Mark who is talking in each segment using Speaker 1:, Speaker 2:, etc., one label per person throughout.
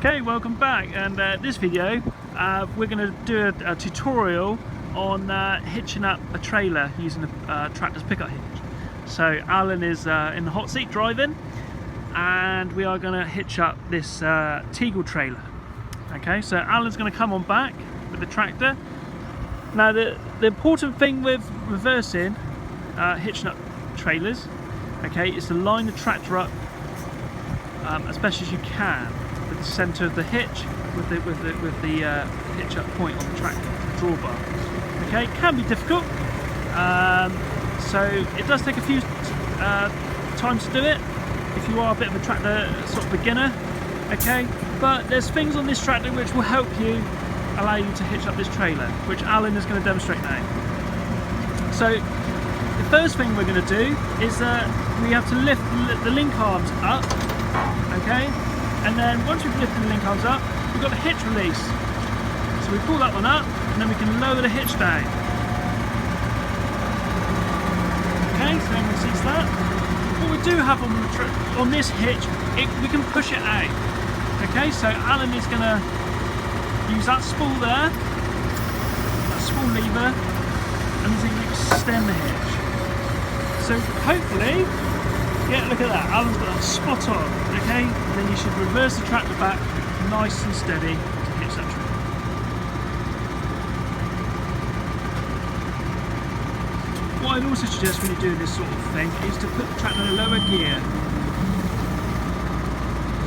Speaker 1: Okay, welcome back, and this video we're going to do a tutorial on hitching up a trailer using a tractor's pickup hitch. So Alan is in the hot seat driving, and we are going to hitch up this Teagle trailer. Okay, so Alan's going to come on back with the tractor. Now the important thing with reversing hitching up trailers, okay, is to line the tractor up as best as you can with the centre of the hitch, with the hitch up point on the tractor, the drawbar. Okay, it can be difficult, so it does take a few times to do it if you are a bit of a tractor sort of beginner. Okay, but there's things on this tractor which will help you, allow you to hitch up this trailer, which Alan is going to demonstrate now. So the first thing we're going to do is we have to lift the link arms up. Okay, and then once we've lifted the link arms up, we've got the hitch release. So we pull that one up, and then we can lower the hitch down. Okay, so everyone sees that. What we do have on this hitch, we can push it out. Okay, so Alan is going to use that spool there, that spool lever, and he's going to extend the hitch. So hopefully, yeah, look at that, Alan's got that spot on, okay? And then you should reverse the tractor back nice and steady to hitch that trailer. What I'd also suggest when you're doing this sort of thing is to put the tractor in a lower gear.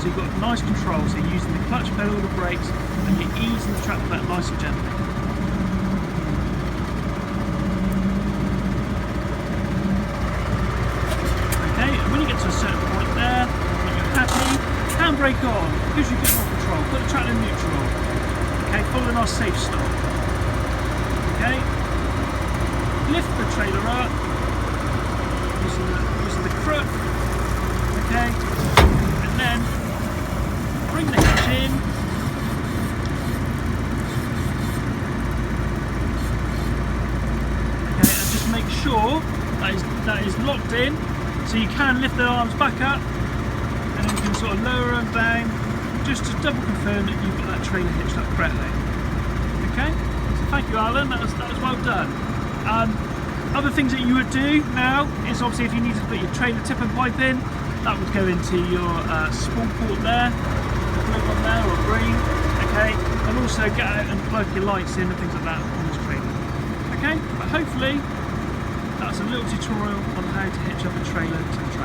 Speaker 1: So you've got nice control, so you're using the clutch pedal, the brakes, and you're easing the tractor back nice and gently. When you get to a certain point there, when you're happy, handbrake on, gives you a bit more control. Put the tractor in neutral. Okay, following our safe stop. Okay, lift the trailer up using the crook. Okay, and then bring the hitch in. Okay, and just make sure that is locked in. So you can lift the arms back up, and then you can sort of lower them down, just to double confirm that you've got that trailer hitched up correctly. Okay, so thank you, Alan, that was well done. Other things that you would do now is, obviously, if you need to put your trailer tipper pipe in, that would go into your spool port there, plug on there, or green, okay, and also get out and plug your lights in and things like that on this trailer. Okay, but hopefully that's a little tutorial on how to hitch up a trailer to